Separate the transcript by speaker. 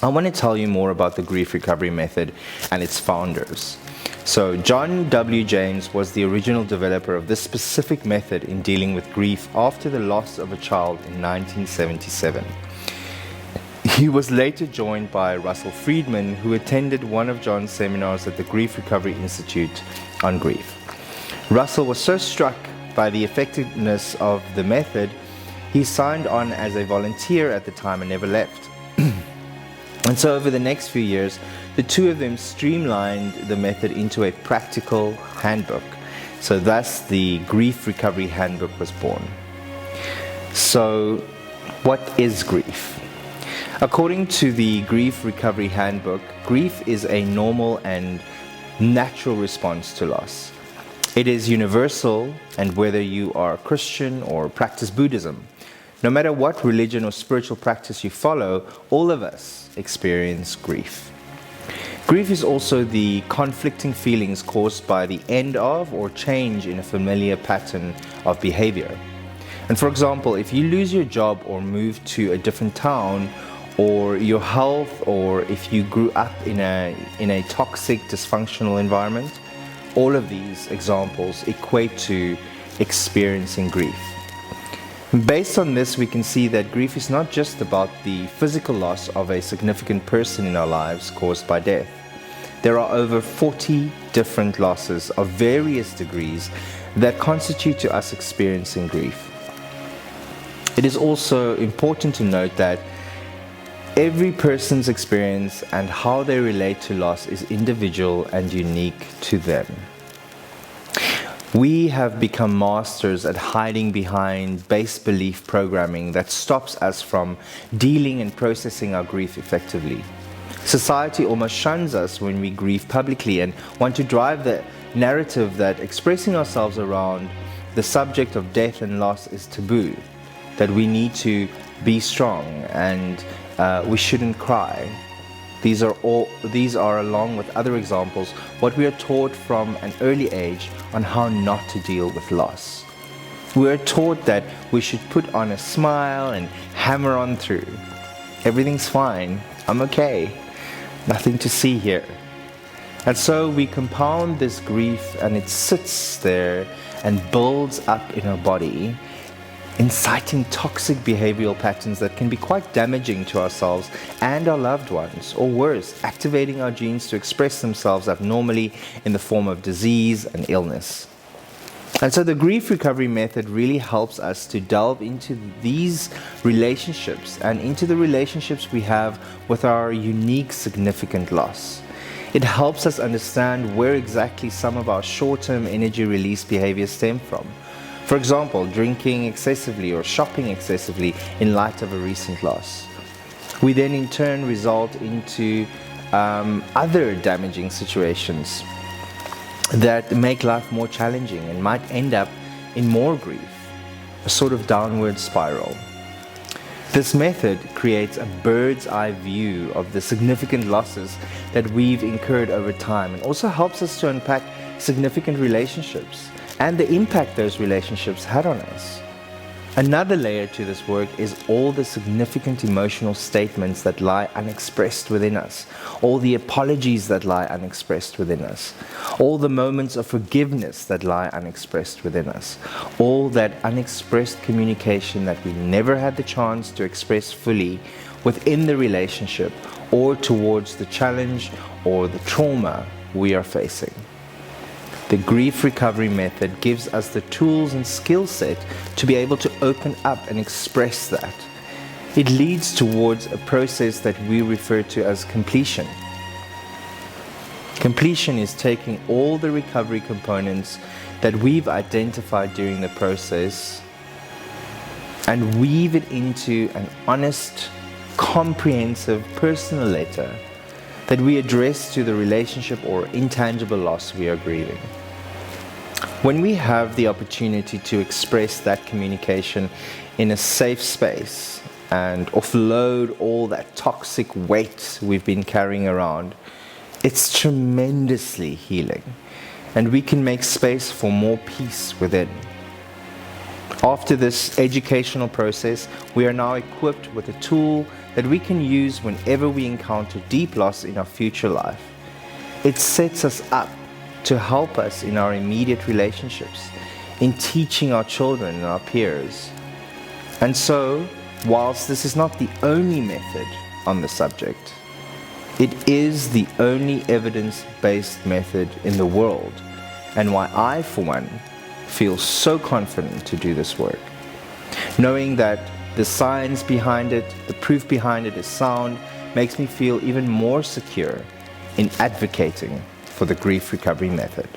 Speaker 1: I want to tell you more about the grief recovery method and its founders. So John W. James was the original developer of this specific method in dealing with grief after the loss of a child in 1977. He was later joined by Russell Friedman, who attended one of John's seminars at the Grief Recovery Institute on grief. Russell was so struck by the effectiveness of the method, he signed on as a volunteer at the time and never left. And so over the next few years, the two of them streamlined the method into a practical handbook. So thus the Grief Recovery Handbook was born. So what is grief? According to the Grief Recovery Handbook, grief is a normal and natural response to loss. It is universal, and whether you are Christian or practice Buddhism, no matter what religion or spiritual practice you follow, all of us experience grief. Grief is also the conflicting feelings caused by the end of or change in a familiar pattern of behavior. And for example, if you lose your job or move to a different town, or your health, or if you grew up in a toxic, dysfunctional environment, all of these examples equate to experiencing grief. Based on this, we can see that grief is not just about the physical loss of a significant person in our lives caused by death. There are over 40 different losses of various degrees that constitute to us experiencing grief. It is also important to note that every person's experience and how they relate to loss is individual and unique to them. We have become masters at hiding behind base belief programming that stops us from dealing and processing our grief effectively. Society almost shuns us when we grieve publicly and want to drive the narrative that expressing ourselves around the subject of death and loss is taboo, that we need to be strong and we shouldn't cry. These are, along with other examples, what we are taught from an early age on how not to deal with loss. We are taught that we should put on a smile and hammer on through. Everything's fine, I'm okay, nothing to see here. And so we compound this grief, and it sits there and builds up in our body, inciting toxic behavioral patterns that can be quite damaging to ourselves and our loved ones, or worse, activating our genes to express themselves abnormally in the form of disease and illness. And so the grief recovery method really helps us to delve into these relationships and into the relationships we have with our unique, significant loss. It helps us understand where exactly some of our short-term energy release behaviors stem from. For example, drinking excessively or shopping excessively in light of a recent loss. We then in turn result into other damaging situations that make life more challenging and might end up in more grief, a sort of downward spiral. This method creates a bird's eye view of the significant losses that we've incurred over time, and also helps us to unpack significant relationships and the impact those relationships had on us. Another layer to this work is all the significant emotional statements that lie unexpressed within us, all the apologies that lie unexpressed within us, all the moments of forgiveness that lie unexpressed within us, all that unexpressed communication that we never had the chance to express fully within the relationship or towards the challenge or the trauma we are facing. The grief recovery method gives us the tools and skill set to be able to open up and express that. It leads towards a process that we refer to as completion. Completion is taking all the recovery components that we've identified during the process and weave it into an honest, comprehensive personal letter that we address to the relationship or intangible loss we are grieving. When we have the opportunity to express that communication in a safe space and offload all that toxic weight we've been carrying around, it's tremendously healing, and we can make space for more peace within. After this educational process, we are now equipped with a tool that we can use whenever we encounter deep loss in our future life. It sets us up to help us in our immediate relationships, in teaching our children and our peers. And so, whilst this is not the only method on the subject, it is the only evidence-based method in the world, and why I, for one, feel so confident to do this work. Knowing that the science behind it, the proof behind it is sound, makes me feel even more secure in advocating for the grief recovery method.